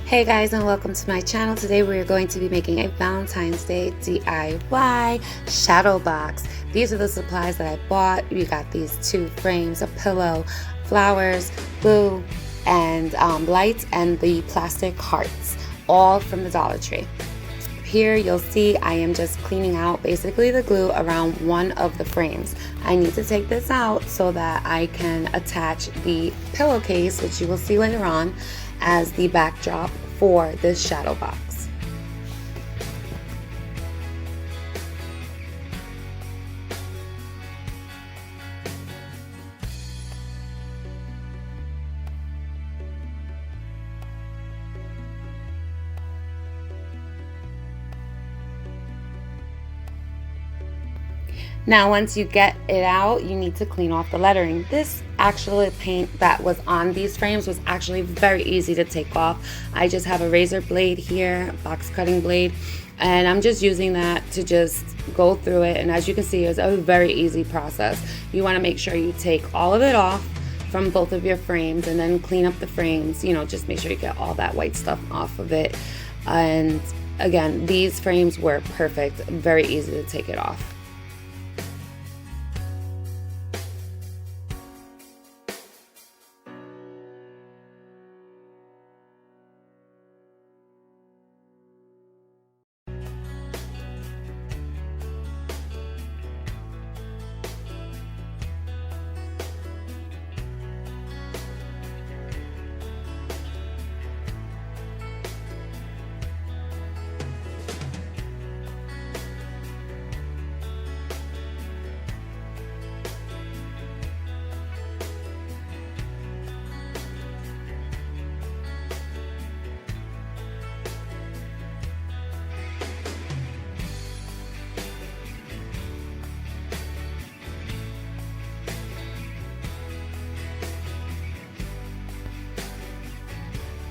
Hey guys, and welcome to my channel. Today we are going to be making a Valentine's Day DIY shadow box. These are the supplies that I bought. We got these two frames, a pillow, flowers, glue, and lights, and the plastic hearts, all from the Dollar Tree. Here you'll see I am just cleaning out basically the glue around one of the frames. I need to take this out so that I can attach the pillowcase, which you will see later on, as the backdrop for this shadow box. Now once you get it out, you need to clean off the lettering. This actual paint that was on these frames was actually very easy to take off. I just have a razor blade here, box cutting blade, and I'm just using that to just go through it. And as you can see, it's a very easy process. You want to make sure you take all of it off from both of your frames and then clean up the frames. You know, just make sure you get all that white stuff off of it. And again, these frames were perfect, very easy to take it off.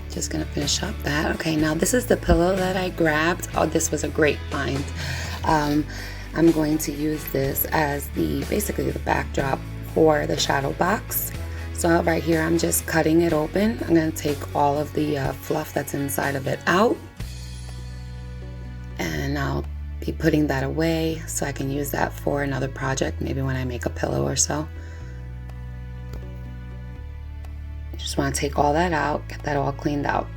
Just gonna finish up that. Okay, now this is the pillow that I grabbed. Oh, this was a great find. I'm going to use this as basically the backdrop for the shadow box. So right here, I'm just cutting it open. I'm gonna take all of the fluff that's inside of it out, and I'll be putting that away so I can use that for another project, maybe when I make a pillow or so. Just want to take all that out, get that all cleaned out.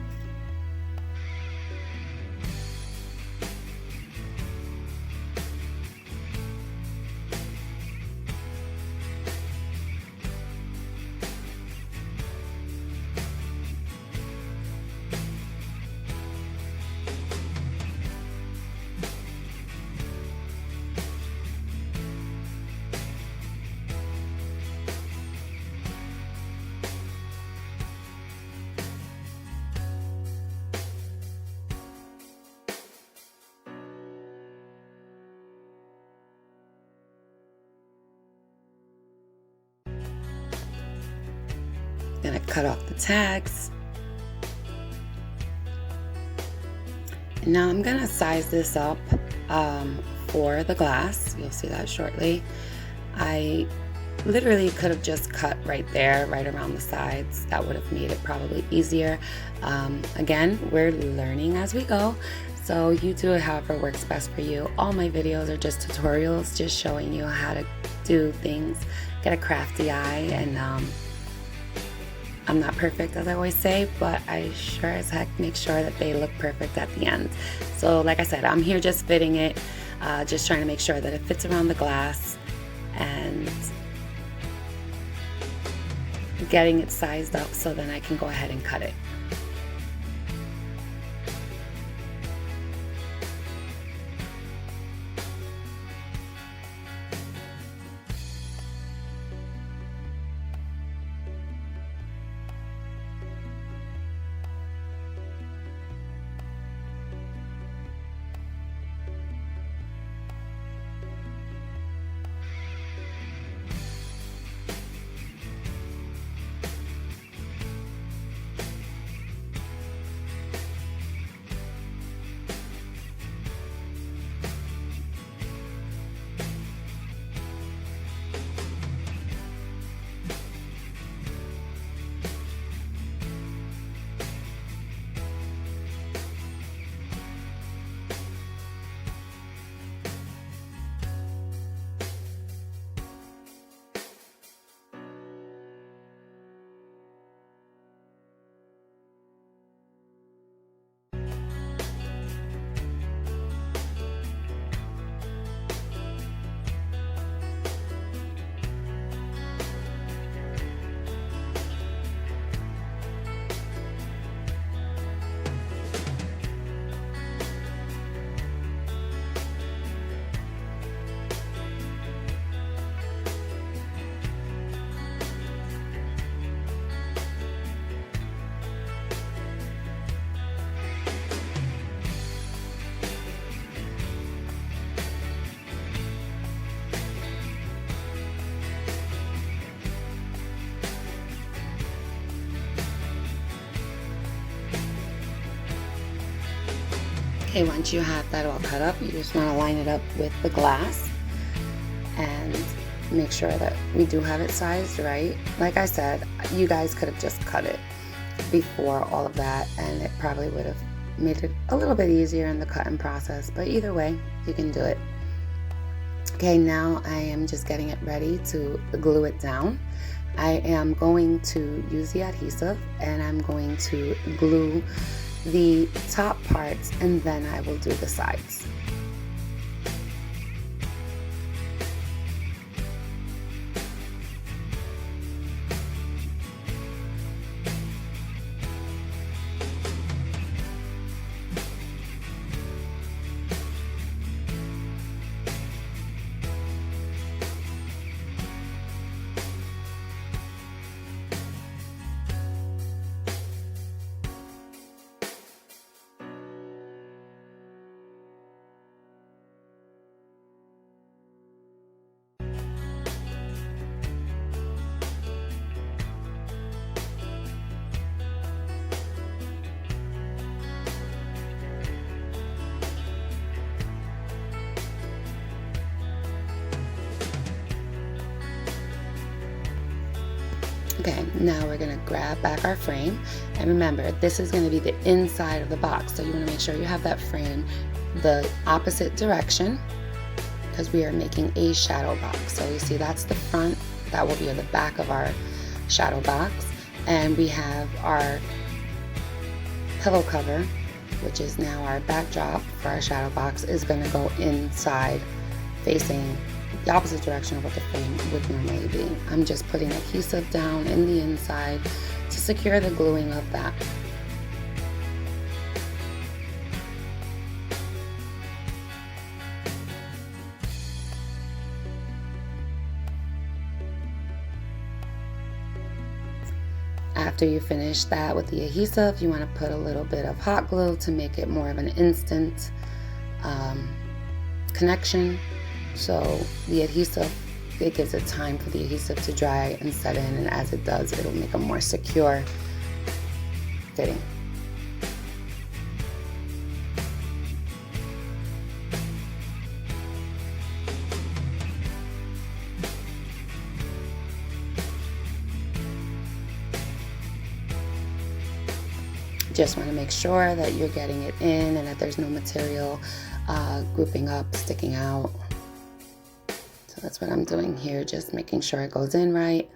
Gonna cut off the tags. And now I'm gonna size this up for the glass. You'll see that shortly. I literally could have just cut right there, right around the sides. That would have made it probably easier. Again, we're learning as we go, so you do it however works best for you. All my videos are just tutorials, just showing you how to do things, get a crafty eye, and I'm not perfect, as I always say, but I sure as heck make sure that they look perfect at the end. So like I said, I'm here just fitting it, just trying to make sure that it fits around the glass and getting it sized up so then I can go ahead and cut it. Okay, once you have that all cut up, you just want to line it up with the glass and make sure that we do have it sized right. Like I said, you guys could have just cut it before all of that, and it probably would have made it a little bit easier in the cutting process, but either way, you can do it. Okay, now I am just getting it ready to glue it down. I am going to use the adhesive and I'm going to glue the top parts, and then I will do the sides. Okay, now we're gonna grab back our frame, and remember, this is gonna be the inside of the box, so you wanna make sure you have that frame the opposite direction, because we are making a shadow box. So you see that's the front, that will be the back of our shadow box, and we have our pillow cover, which is now our backdrop for our shadow box, is gonna go inside, facing the opposite direction of what the frame would normally be. I'm just putting adhesive down in the inside to secure the gluing of that. After you finish that with the adhesive, you want to put a little bit of hot glue to make it more of an instant connection. So the adhesive, it gives it time for the adhesive to dry and set in, and as it does, it'll make a more secure fitting. Just want to make sure that you're getting it in and that there's no material grouping up, sticking out. So that's what I'm doing here, just making sure it goes in right.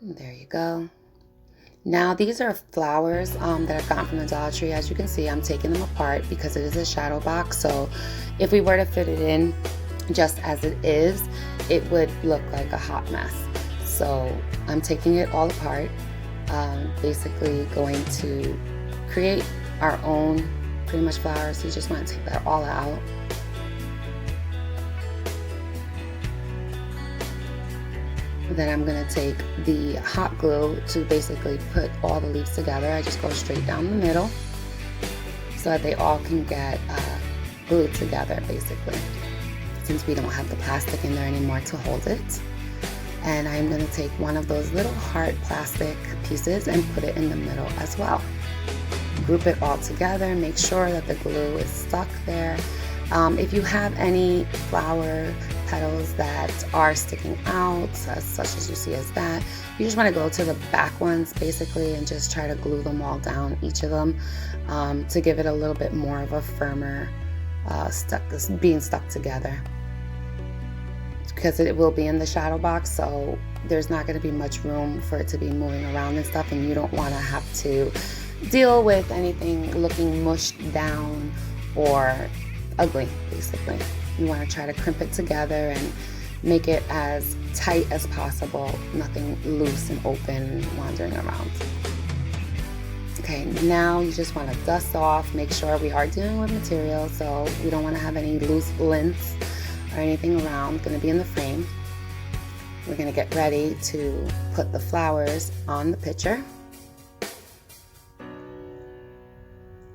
There you go. Now these are flowers that I've gotten from the Dollar Tree. As you can see, I'm taking them apart because it is a shadow box. So if we were to fit it in just as it is, it would look like a hot mess. So I'm taking it all apart, basically going to create our own pretty much flowers. So you just want to take that all out. Then I'm going to take the hot glue to basically put all the leaves together. I just go straight down the middle so that they all can get glued together basically, since we don't have the plastic in there anymore to hold it. And I'm going to take one of those little heart plastic pieces and put it in the middle as well. Group it all together, make sure that the glue is stuck there. If you have any flower petals that are sticking out, such as you see as that, you just want to go to the back ones basically and just try to glue them all down, each of them, to give it a little bit more of a firmer being stuck together, because it will be in the shadow box, so there's not going to be much room for it to be moving around and stuff, and you don't want to have to deal with anything looking mushed down or ugly basically. You want to try to crimp it together and make it as tight as possible, nothing loose and open wandering around. Okay, now you just want to dust off, make sure we are dealing with material, so we don't want to have any loose lengths or anything around. Going to be in the frame. We're going to get ready to put the flowers on the picture.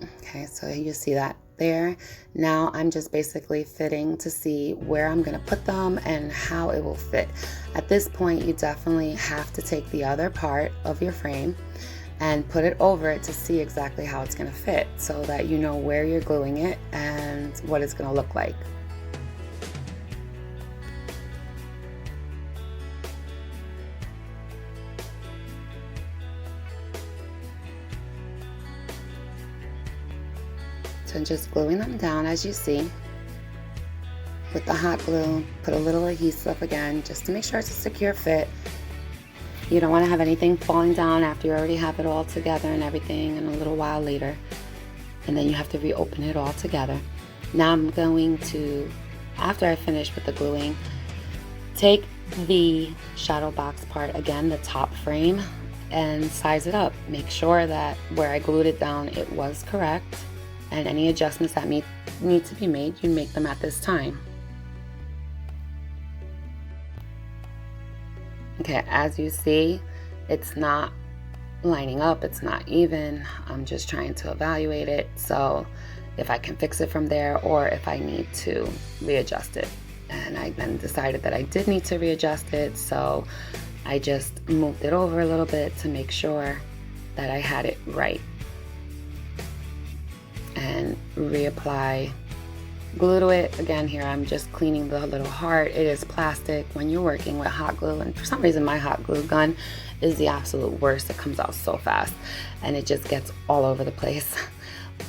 Okay, so you see that there. Now I'm just basically fitting to see where I'm going to put them and how it will fit. At this point, you definitely have to take the other part of your frame and put it over it to see exactly how it's going to fit so that you know where you're gluing it and what it's going to look like. So just gluing them down as you see. With the hot glue, put a little adhesive again just to make sure it's a secure fit. You don't want to have anything falling down after you already have it all together and everything, and a little while later. And then you have to reopen it all together. Now I'm going to, after I finish with the gluing, take the shadow box part again, the top frame, and size it up. Make sure that where I glued it down, it was correct. And any adjustments that need to be made, you make them at this time. Okay, as you see, it's not lining up, it's not even. I'm just trying to evaluate it, so if I can fix it from there or if I need to readjust it. And I then decided that I did need to readjust it, so I just moved it over a little bit to make sure that I had it right. And reapply glue to it. Again, here I'm just cleaning the little heart. It is plastic when you're working with hot glue, and for some reason my hot glue gun is the absolute worst. It comes out so fast and it just gets all over the place.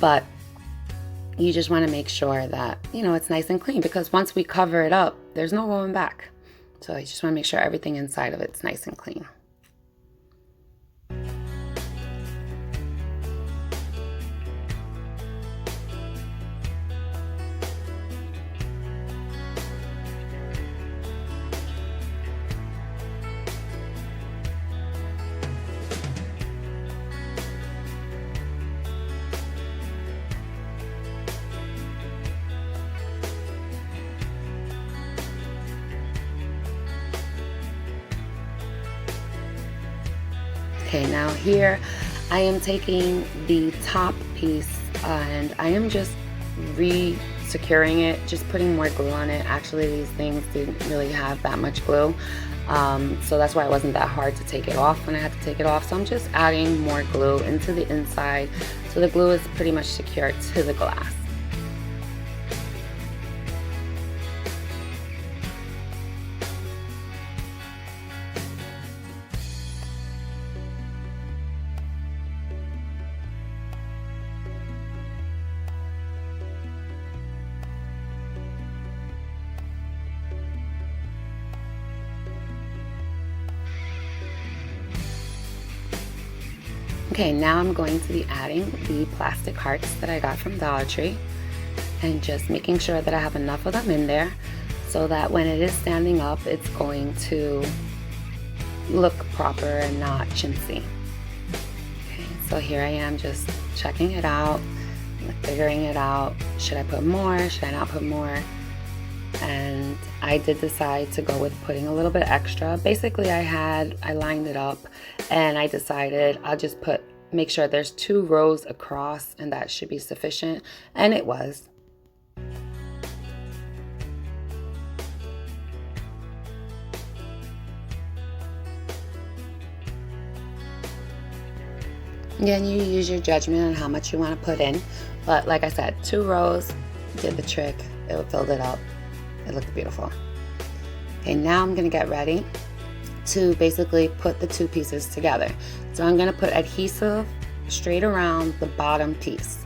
But you just want to make sure that, you know, it's nice and clean, because once we cover it up, there's no going back. So you just want to make sure everything inside of it's nice and clean. Okay, now here I am taking the top piece and I am just re-securing it, just putting more glue on it. Actually, these things didn't really have that much glue, so that's why it wasn't that hard to take it off when I had to take it off. So I'm just adding more glue into the inside so the glue is pretty much secured to the glass. Okay, now I'm going to be adding the plastic hearts that I got from Dollar Tree and just making sure that I have enough of them in there so that when it is standing up, it's going to look proper and not chintzy. Okay, so here I am just checking it out, figuring it out. Should I put more? Should I not put more? And I did decide to go with putting a little bit extra. Basically, I lined it up and I decided I'll just make sure there's 2 rows across and that should be sufficient, and it was. Again, you use your judgment on how much you want to put in, but like I said, 2 rows did the trick. It filled it up. It looked beautiful. Okay, now I'm gonna get ready to basically put the 2 pieces together. So I'm gonna put adhesive straight around the bottom piece.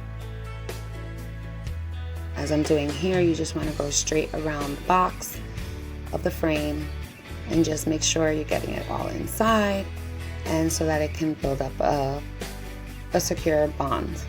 As I'm doing here, you just wanna go straight around the box of the frame and just make sure you're getting it all inside, and so that it can build up a secure bond.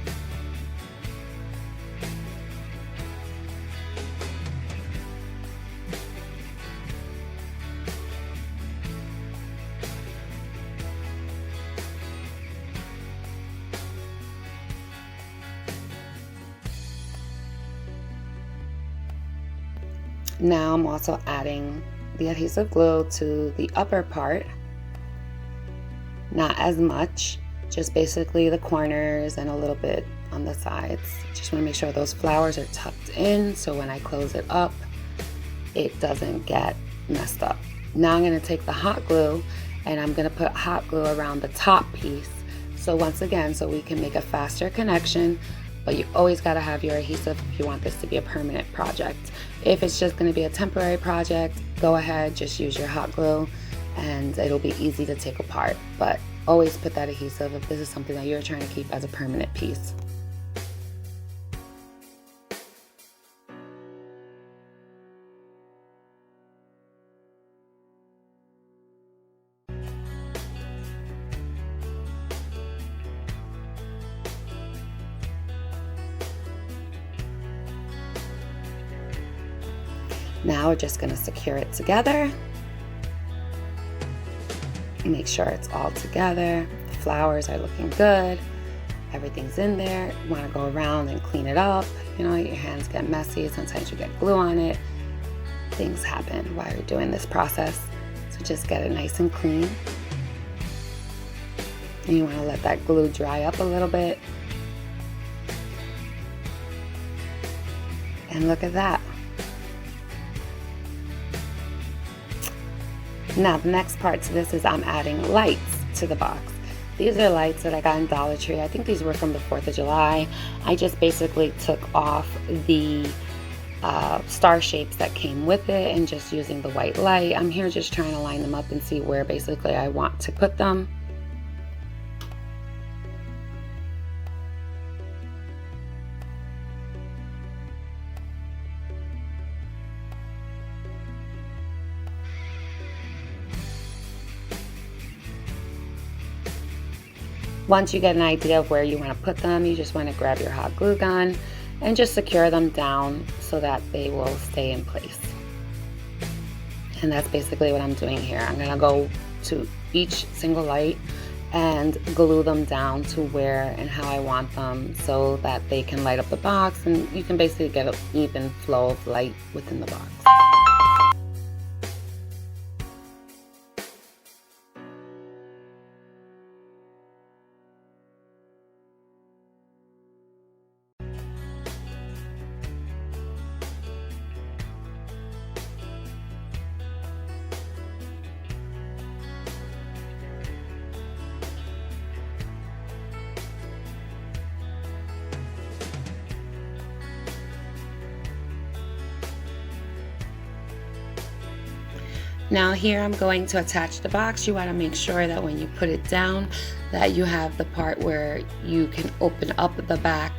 Now I'm also adding the adhesive glue to the upper part. Not as much, just basically the corners and a little bit on the sides. Just want to make sure those flowers are tucked in so when I close it up, it doesn't get messed up. Now I'm going to take the hot glue and I'm going to put hot glue around the top piece So once again, so we can make a faster connection, but you always got to have your adhesive if you want this to be a permanent project. If it's just going to be a temporary project, go ahead, just use your hot glue and it'll be easy to take apart. But always put that adhesive if this is something that you're trying to keep as a permanent piece. Now we're just going to secure it together. Make sure it's all together. The flowers are looking good. Everything's in there. You want to go around and clean it up. You know, your hands get messy. Sometimes you get glue on it. Things happen while you're doing this process. So just get it nice and clean. And you want to let that glue dry up a little bit. And look at that. Now the next part to this is I'm adding lights to the box. These are lights that I got in Dollar Tree. I think these were from the 4th of July. I just basically took off the star shapes that came with it and just using the white light. I'm here just trying to line them up and see where basically I want to put them. Once you get an idea of where you want to put them, you just want to grab your hot glue gun and just secure them down so that they will stay in place. And that's basically what I'm doing here. I'm going to go to each single light and glue them down to where and how I want them so that they can light up the box, and you can basically get an even flow of light within the box. Now here I'm going to attach the box. You want to make sure that when you put it down that you have the part where you can open up the back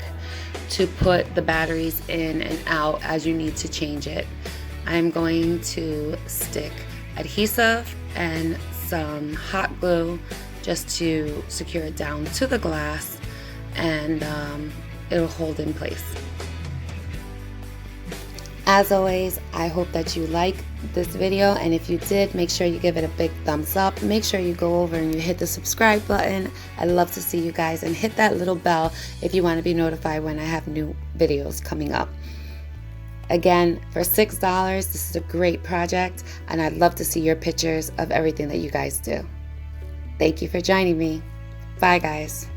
to put the batteries in and out as you need to change it. I'm going to stick adhesive and some hot glue just to secure it down to the glass, and it'll hold in place. As always, I hope that you like this video, and if you did, make sure you give it a big thumbs up. Make sure you go over and you hit the subscribe button. I love to see you guys, and hit that little bell if you want to be notified when I have new videos coming up. Again, for $6, this is a great project, and I'd love to see your pictures of everything that you guys do. Thank you for joining me. Bye, guys.